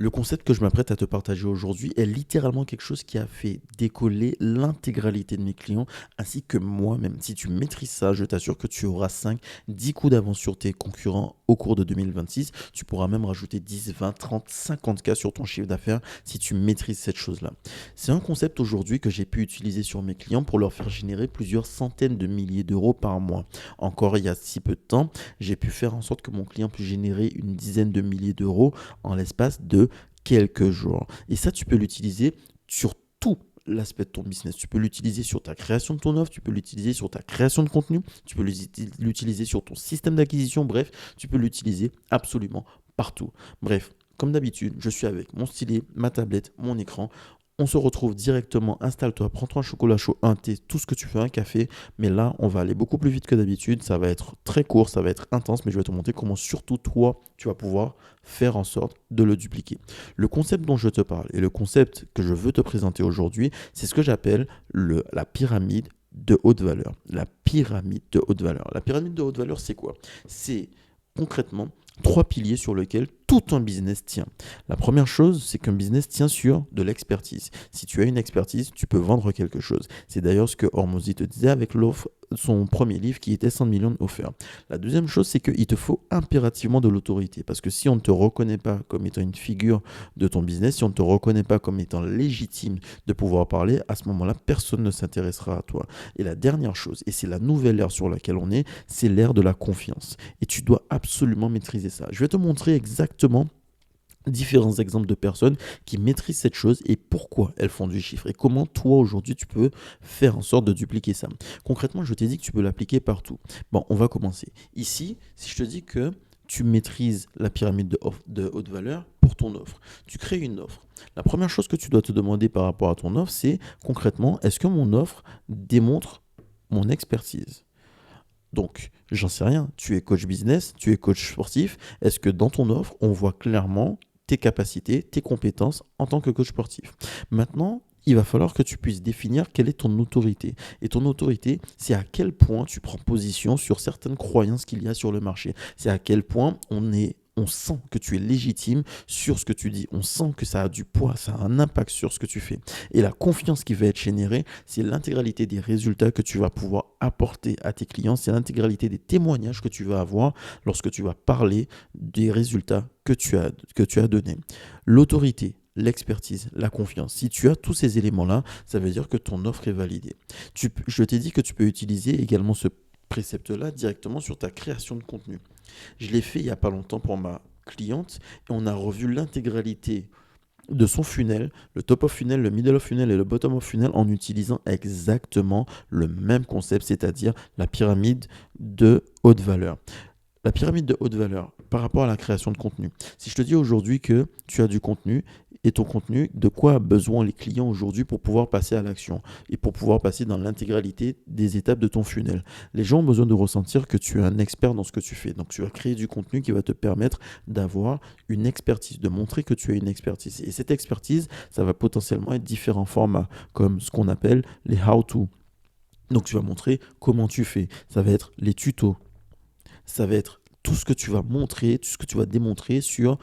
Le concept que je m'apprête à te partager aujourd'hui est littéralement quelque chose qui a fait décoller l'intégralité de mes clients ainsi que moi-même. Si tu maîtrises ça, je t'assure que tu auras 5, 10 coups d'avance sur tes concurrents au cours de 2026. Tu pourras même rajouter 10, 20, 30, 50 cas sur ton chiffre d'affaires si tu maîtrises cette chose-là. C'est un concept aujourd'hui que j'ai pu utiliser sur mes clients pour leur faire générer plusieurs centaines de milliers d'euros par mois. Encore il y a si peu de temps, j'ai pu faire en sorte que mon client puisse générer une dizaine de milliers d'euros en l'espace de quelques jours. Et ça, tu peux l'utiliser sur tout l'aspect de ton business. Tu peux l'utiliser sur ta création de ton offre, tu peux l'utiliser sur ta création de contenu, tu peux l'utiliser sur ton système d'acquisition, bref, tu peux l'utiliser absolument partout. Bref, comme d'habitude, je suis avec mon stylet, ma tablette, mon écran. On se retrouve directement, installe-toi, prends-toi un chocolat chaud, un thé, tout ce que tu veux, un café. Mais là, on va aller beaucoup plus vite que d'habitude. Ça va être très court, ça va être intense, mais je vais te montrer comment surtout toi, tu vas pouvoir faire en sorte de le dupliquer. Le concept dont je te parle et le concept que je veux te présenter aujourd'hui, c'est ce que j'appelle la pyramide de haute valeur. La pyramide de haute valeur. La pyramide de haute valeur, c'est quoi? C'est concrètement trois piliers sur lesquels tout un business tient. La première chose, c'est qu'un business tient sur de l'expertise. Si tu as une expertise, tu peux vendre quelque chose. C'est d'ailleurs ce que Hormozy te disait avec l'offre, son premier livre qui était 100 millions offerts. La deuxième chose, c'est qu'il te faut impérativement de l'autorité. Parce que si on ne te reconnaît pas comme étant une figure de ton business, si on ne te reconnaît pas comme étant légitime de pouvoir parler, à ce moment-là, personne ne s'intéressera à toi. Et la dernière chose, et c'est la nouvelle ère sur laquelle on est, c'est l'ère de la confiance. Et tu dois absolument maîtriser ça. Je vais te montrer exactement différents exemples de personnes qui maîtrisent cette chose et pourquoi elles font du chiffre et comment toi aujourd'hui tu peux faire en sorte de dupliquer ça. Concrètement, je t'ai dit que tu peux l'appliquer partout. Bon, on va commencer. Ici, si je te dis que tu maîtrises la pyramide de haute valeur pour ton offre, tu crées une offre. La première chose que tu dois te demander par rapport à ton offre, c'est concrètement, est-ce que mon offre démontre mon expertise? Donc, j'en sais rien. Tu es coach business, tu es coach sportif. Est-ce que dans ton offre, on voit clairement tes capacités, tes compétences en tant que coach sportif? Maintenant, il va falloir que tu puisses définir quelle est ton autorité. Et ton autorité, c'est à quel point tu prends position sur certaines croyances qu'il y a sur le marché. C'est à quel point on sent que tu es légitime sur ce que tu dis. On sent que ça a du poids, ça a un impact sur ce que tu fais. Et la confiance qui va être générée, c'est l'intégralité des résultats que tu vas pouvoir apporter à tes clients. C'est l'intégralité des témoignages que tu vas avoir lorsque tu vas parler des résultats que tu as donnés. L'autorité, l'expertise, la confiance. Si tu as tous ces éléments-là, ça veut dire que ton offre est validée. Je t'ai dit que tu peux utiliser également ce précepte-là directement sur ta création de contenu. Je l'ai fait il n'y a pas longtemps pour ma cliente et on a revu l'intégralité de son funnel, le top of funnel, le middle of funnel et le bottom of funnel en utilisant exactement le même concept, c'est-à-dire la pyramide de haute valeur. La pyramide de haute valeur par rapport à la création de contenu. Si je te dis aujourd'hui que tu as du contenu et ton contenu, de quoi a besoin les clients aujourd'hui pour pouvoir passer à l'action et pour pouvoir passer dans l'intégralité des étapes de ton funnel. Les gens ont besoin de ressentir que tu es un expert dans ce que tu fais. Donc tu vas créer du contenu qui va te permettre d'avoir une expertise, de montrer que tu as une expertise. Et cette expertise, ça va potentiellement être différents formats, comme ce qu'on appelle les how-to. Donc tu vas montrer comment tu fais. Ça va être les tutos, ça va être tout ce que tu vas montrer, tout ce que tu vas démontrer sur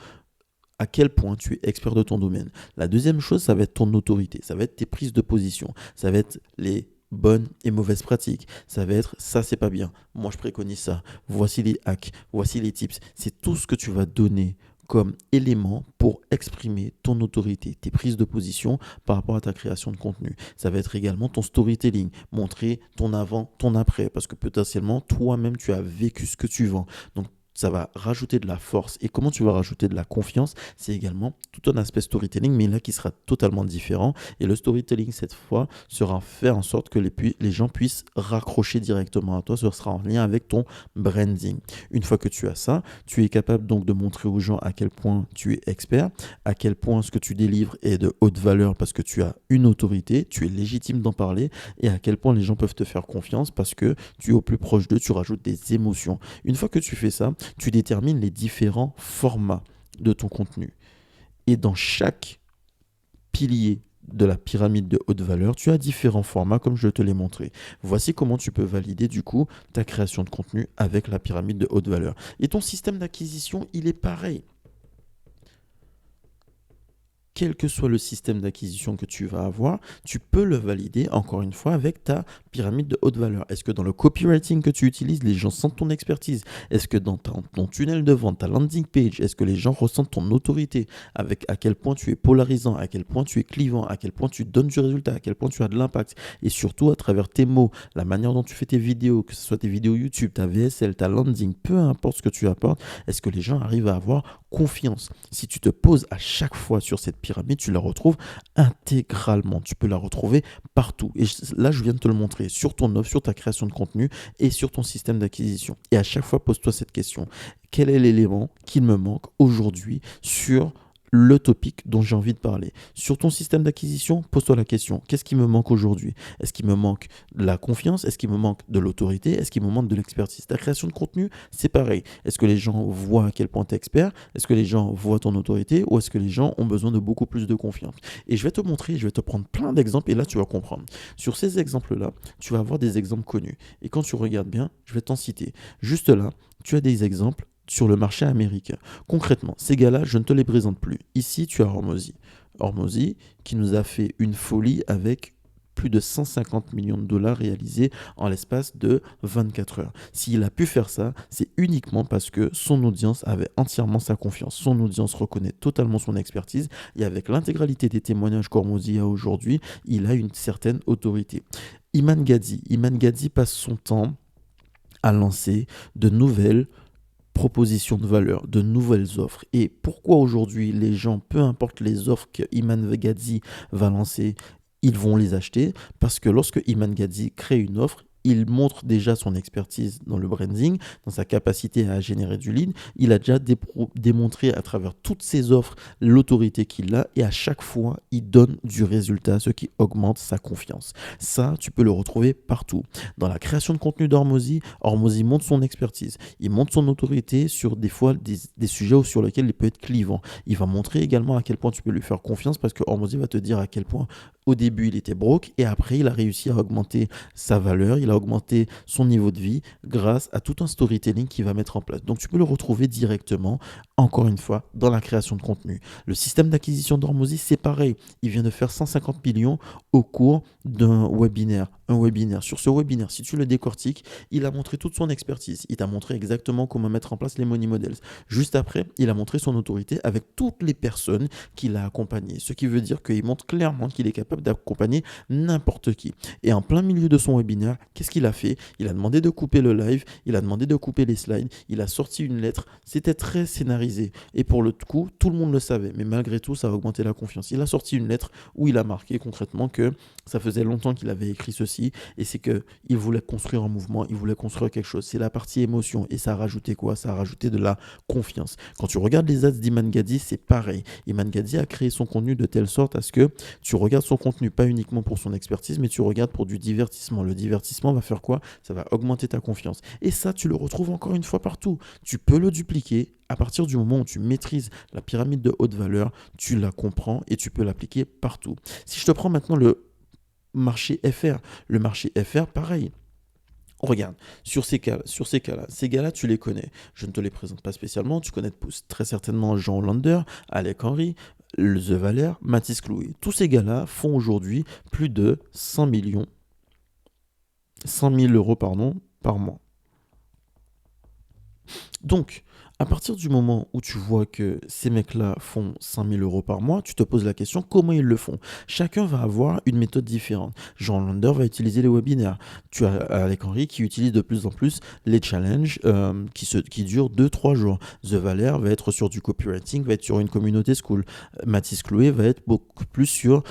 à quel point tu es expert de ton domaine. La deuxième chose, ça va être ton autorité, ça va être tes prises de position, ça va être les bonnes et mauvaises pratiques, ça va être ça c'est pas bien, moi je préconise ça, voici les hacks, voici les tips, c'est tout ce que tu vas donner comme élément pour exprimer ton autorité, tes prises de position par rapport à ta création de contenu. Ça va être également ton storytelling, montrer ton avant, ton après, parce que potentiellement, toi-même, tu as vécu ce que tu vends. Donc, ça va rajouter de la force. Et comment tu vas rajouter de la confiance? C'est également tout un aspect storytelling, mais là qui sera totalement différent. Et le storytelling, cette fois, sera fait en sorte que les gens puissent raccrocher directement à toi. Ce sera en lien avec ton branding. Une fois que tu as ça, tu es capable donc de montrer aux gens à quel point tu es expert, à quel point ce que tu délivres est de haute valeur parce que tu as une autorité, tu es légitime d'en parler et à quel point les gens peuvent te faire confiance parce que tu es au plus proche d'eux, tu rajoutes des émotions. Une fois que tu fais ça, tu détermines les différents formats de ton contenu. Et dans chaque pilier de la pyramide de haute valeur, tu as différents formats comme je te l'ai montré. Voici comment tu peux valider du coup ta création de contenu avec la pyramide de haute valeur. Et ton système d'acquisition, il est pareil. quel que soit le système d'acquisition que tu vas avoir, tu peux le valider encore une fois avec ta pyramide de haute valeur. Est-ce que dans le copywriting que tu utilises, les gens sentent ton expertise? Est-ce que dans ton tunnel de vente, ta landing page, est-ce que les gens ressentent ton autorité? Avec à quel point tu es polarisant, à quel point tu es clivant, à quel point tu donnes du résultat, à quel point tu as de l'impact. Et surtout à travers tes mots, la manière dont tu fais tes vidéos, que ce soit tes vidéos YouTube, ta VSL, ta landing, peu importe ce que tu apportes, est-ce que les gens arrivent à avoir confiance? Si tu te poses à chaque fois sur cette pyramide, tu la retrouves intégralement. Tu peux la retrouver partout. Et là, je viens de te le montrer sur ton offre, sur ta création de contenu et sur ton système d'acquisition. Et à chaque fois, pose-toi cette question. Quel est l'élément qu'il me manque aujourd'hui sur le topic dont j'ai envie de parler? Sur ton système d'acquisition, pose-toi la question. Qu'est-ce qui me manque aujourd'hui? Est-ce qu'il me manque de la confiance? Est-ce qu'il me manque de l'autorité? Est-ce qu'il me manque de l'expertise? Ta création de contenu, c'est pareil. Est-ce que les gens voient à quel point tu es expert? Est-ce que les gens voient ton autorité? Ou est-ce que les gens ont besoin de beaucoup plus de confiance? Et je vais te montrer, je vais te prendre plein d'exemples et là, tu vas comprendre. Sur ces exemples-là, tu vas avoir des exemples connus. Et quand tu regardes bien, je vais t'en citer. Juste là, tu as des exemples sur le marché américain. Concrètement, ces gars-là, je ne te les présente plus. Ici, tu as Hormozy. Hormozy qui nous a fait une folie avec plus de 150 millions de dollars réalisés en l'espace de 24 heures. S'il a pu faire ça, c'est uniquement parce que son audience avait entièrement sa confiance. Son audience reconnaît totalement son expertise et avec l'intégralité des témoignages qu'Hormozy a aujourd'hui, il a une certaine autorité. Iman Gadzhi passe son temps à lancer de nouvelles propositions de valeur, de nouvelles offres. Et pourquoi aujourd'hui les gens, peu importe les offres que Iman Gadzhi va lancer, ils vont les acheter? Parce que lorsque Iman Gadzhi crée une offre, il montre déjà son expertise dans le branding, dans sa capacité à générer du lead. Il a déjà démontré à travers toutes ses offres l'autorité qu'il a et à chaque fois, il donne du résultat, ce qui augmente sa confiance. Ça, tu peux le retrouver partout. Dans la création de contenu d'Hormozy, Hormozy montre son expertise. Il montre son autorité sur des fois des sujets sur lesquels il peut être clivant. Il va montrer également à quel point tu peux lui faire confiance parce que Hormozy va te dire à quel point au début, il était broke et après, il a réussi à augmenter sa valeur, il a augmenté son niveau de vie grâce à tout un storytelling qu'il va mettre en place. Donc, tu peux le retrouver directement, encore une fois, dans la création de contenu. Le système d'acquisition d'Hormozy, c'est pareil. Il vient de faire 150 millions au cours d'un webinaire. Un webinaire. Sur ce webinaire, si tu le décortiques, il a montré toute son expertise. Il t'a montré exactement comment mettre en place les money models. Juste après, il a montré son autorité avec toutes les personnes qu'il a accompagnées. Ce qui veut dire qu'il montre clairement qu'il est capable d'accompagner n'importe qui. Et en plein milieu de son webinaire, qu'est-ce qu'il a fait? Il a demandé de couper le live, il a demandé de couper les slides, il a sorti une lettre. C'était très scénarisé. Et pour le coup, tout le monde le savait. Mais malgré tout, ça a augmenté la confiance. Il a sorti une lettre où il a marqué concrètement que ça faisait longtemps qu'il avait écrit ceci et c'est qu'il voulait construire un mouvement, il voulait construire quelque chose. C'est la partie émotion et ça a rajouté quoi? Ça a rajouté de la confiance. Quand tu regardes les ads d'Iman Gadzhi, c'est pareil. Iman Gadzhi a créé son contenu de telle sorte à ce que tu regardes son contenu pas uniquement pour son expertise, mais tu regardes pour du divertissement. Le divertissement va faire quoi? Ça va augmenter ta confiance. Et ça, tu le retrouves encore une fois partout. Tu peux le dupliquer à partir du moment où tu maîtrises la pyramide de haute valeur, tu la comprends et tu peux l'appliquer partout. Si je te prends maintenant le marché FR, pareil. Regarde, sur ces cas-là, ces gars-là, tu les connais. Je ne te les présente pas spécialement. Tu connais très certainement Jean Hollander, Alec Henry, The Valère, Mathis Clouet. Tous ces gars-là font aujourd'hui plus de 100 000 euros par mois. Donc, à partir du moment où tu vois que ces mecs-là font 100 000 euros par mois, tu te poses la question comment ils le font. Chacun va avoir une méthode différente. Jean Lander va utiliser les webinaires. Tu as Alec Henry qui utilise de plus en plus les challenges qui durent 2-3 jours. The Valère va être sur du copywriting, va être sur une communauté school. Mathis Clouet va être beaucoup plus sur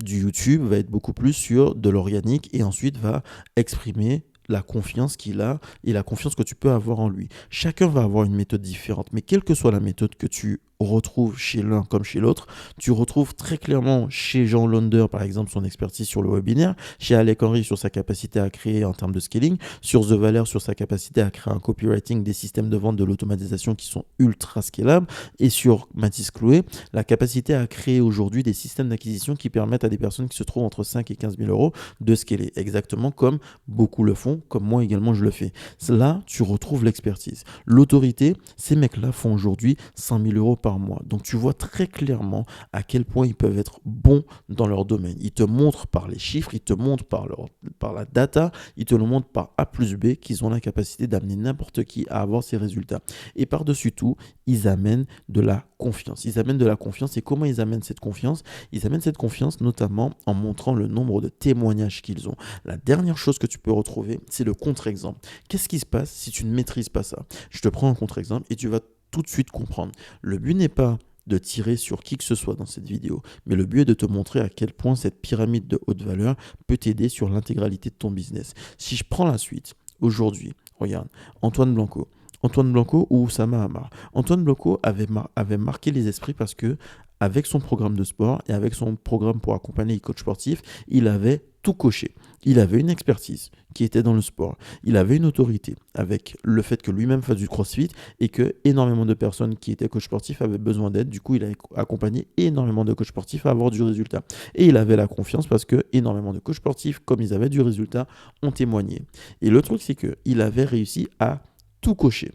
du YouTube, va être beaucoup plus sur de l'organique et ensuite va exprimer la confiance qu'il a et la confiance que tu peux avoir en lui. Chacun va avoir une méthode différente, mais quelle que soit la méthode que tu retrouves chez l'un comme chez l'autre, tu retrouves très clairement chez Jean Lander, par exemple, son expertise sur le webinaire, chez Alec Henry sur sa capacité à créer en termes de scaling, sur The Valère sur sa capacité à créer un copywriting, des systèmes de vente, de l'automatisation qui sont ultra scalables, et sur Mathis Clouet, la capacité à créer aujourd'hui des systèmes d'acquisition qui permettent à des personnes qui se trouvent entre 5 et 15 000 euros de scaler, exactement comme beaucoup le font, comme moi également je le fais. Là, tu retrouves l'expertise. L'autorité, ces mecs-là font aujourd'hui 100 000 euros par mois. Donc, tu vois très clairement à quel point ils peuvent être bons dans leur domaine. Ils te montrent par les chiffres, ils te montrent par la data, ils te le montrent par A plus B qu'ils ont la capacité d'amener n'importe qui à avoir ces résultats. Et par-dessus tout, ils amènent de la confiance. Ils amènent de la confiance. Et comment ils amènent cette confiance? Ils amènent cette confiance notamment en montrant le nombre de témoignages qu'ils ont. La dernière chose que tu peux retrouver, c'est le contre-exemple. Qu'est-ce qui se passe si tu ne maîtrises pas ça? Je te prends un contre-exemple et tu vas tout de suite comprendre. Le but n'est pas de tirer sur qui que ce soit dans cette vidéo, mais le but est de te montrer à quel point cette pyramide de haute valeur peut t'aider sur l'intégralité de ton business. Si je prends la suite, aujourd'hui, regarde, Antoine Blanco. Antoine Blanco ou Oussama Hamar. Antoine Blanco avait marqué les esprits parce que avec son programme de sport et avec son programme pour accompagner les coachs sportifs, il avait tout coché. Il avait une expertise qui était dans le sport. Il avait une autorité avec le fait que lui-même fasse du crossfit et que énormément de personnes qui étaient coachs sportifs avaient besoin d'aide. Du coup, il a accompagné énormément de coachs sportifs à avoir du résultat. Et il avait la confiance parce que énormément de coachs sportifs, comme ils avaient du résultat, ont témoigné. Et le truc, c'est qu'il avait réussi à tout cocher.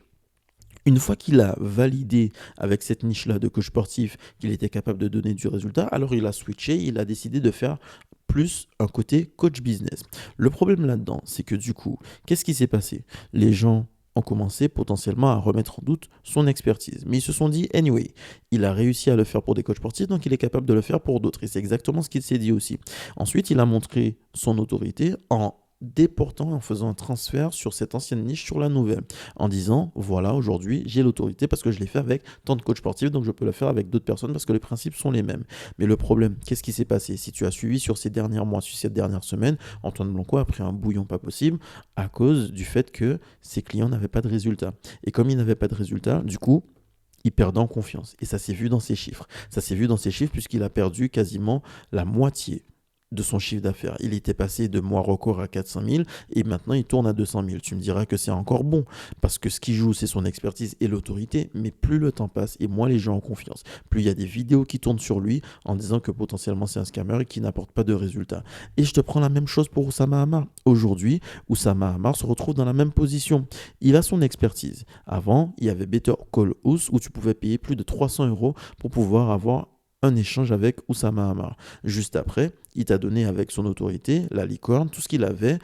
Une fois qu'il a validé avec cette niche-là de coach sportif qu'il était capable de donner du résultat, alors il a switché, il a décidé de faire plus un côté coach business. Le problème là-dedans, c'est que du coup, qu'est-ce qui s'est passé? Les gens ont commencé potentiellement à remettre en doute son expertise. Mais ils se sont dit, anyway, il a réussi à le faire pour des coachs sportifs, donc il est capable de le faire pour d'autres. Et c'est exactement ce qu'il s'est dit aussi. Ensuite, il a montré son autorité en déportant, en faisant un transfert sur cette ancienne niche sur la nouvelle, en disant, voilà, aujourd'hui, j'ai l'autorité parce que je l'ai fait avec tant de coachs sportifs, donc je peux le faire avec d'autres personnes parce que les principes sont les mêmes. Mais le problème, qu'est-ce qui s'est passé? Si tu as suivi sur ces derniers mois, sur cette dernière semaine, Antoine Blanco a pris un bouillon pas possible à cause du fait que ses clients n'avaient pas de résultats. Et comme ils n'avaient pas de résultats, du coup, il perdait en confiance. Et ça s'est vu dans ses chiffres. Ça s'est vu dans ses chiffres puisqu'il a perdu quasiment la moitié de son chiffre d'affaires. Il était passé de mois record à 400 000 et maintenant il tourne à 200 000. Tu me diras que c'est encore bon parce que ce qui joue, c'est son expertise et l'autorité. Mais plus le temps passe et moins les gens ont confiance. Plus il y a des vidéos qui tournent sur lui en disant que potentiellement c'est un scammer et qui n'apporte pas de résultats. Et je te prends la même chose pour Oussama Hamar. Aujourd'hui, Oussama Hamar se retrouve dans la même position. Il a son expertise. Avant, il y avait Better Call Us où tu pouvais payer plus de 300 € pour pouvoir avoir un échange avec Oussama Hamar. Juste après, il t'a donné avec son autorité, la licorne, tout ce qu'il avait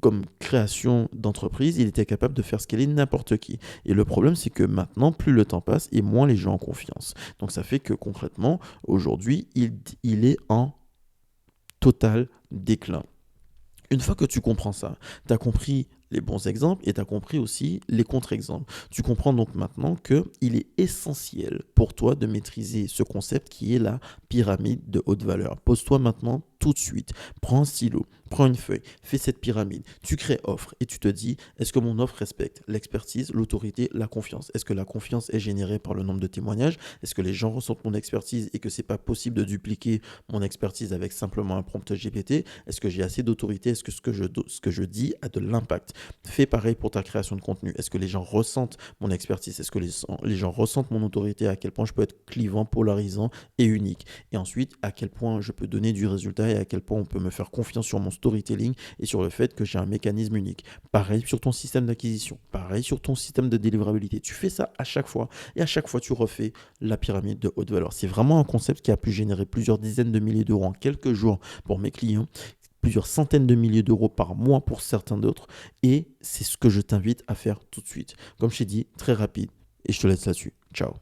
comme création d'entreprise, il était capable de faire scaler n'importe qui. Et le problème, c'est que maintenant, plus le temps passe et moins les gens ont confiance. Donc ça fait que concrètement, aujourd'hui, il est en total déclin. Une fois que tu comprends ça, tu as compris les bons exemples et tu as compris aussi les contre-exemples. Tu comprends donc maintenant qu'il est essentiel pour toi de maîtriser ce concept qui est la pyramide de haute valeur. Pose-toi maintenant tout de suite, prends un stylo, prends une feuille, fais cette pyramide, tu crées offre et tu te dis, est-ce que mon offre respecte l'expertise, l'autorité, la confiance? Est-ce que la confiance est générée par le nombre de témoignages? Est-ce que les gens ressentent mon expertise et que c'est pas possible de dupliquer mon expertise avec simplement un prompt GPT? Est-ce que j'ai assez d'autorité? Est-ce que ce que je dis a de l'impact? Fais pareil pour ta création de contenu. Est-ce que les gens ressentent mon expertise? Est-ce que les gens ressentent mon autorité? À quel point je peux être clivant, polarisant et unique? Et ensuite, à quel point je peux donner du résultat et à quel point on peut me faire confiance sur mon storytelling et sur le fait que j'ai un mécanisme unique. Pareil sur ton système d'acquisition, pareil sur ton système de délivrabilité. Tu fais ça à chaque fois et à chaque fois tu refais la pyramide de haute valeur. C'est vraiment un concept qui a pu générer plusieurs dizaines de milliers d'euros en quelques jours pour mes clients, plusieurs centaines de milliers d'euros par mois pour certains d'autres et c'est ce que je t'invite à faire tout de suite. Comme je t'ai dit, très rapide et je te laisse là-dessus. Ciao.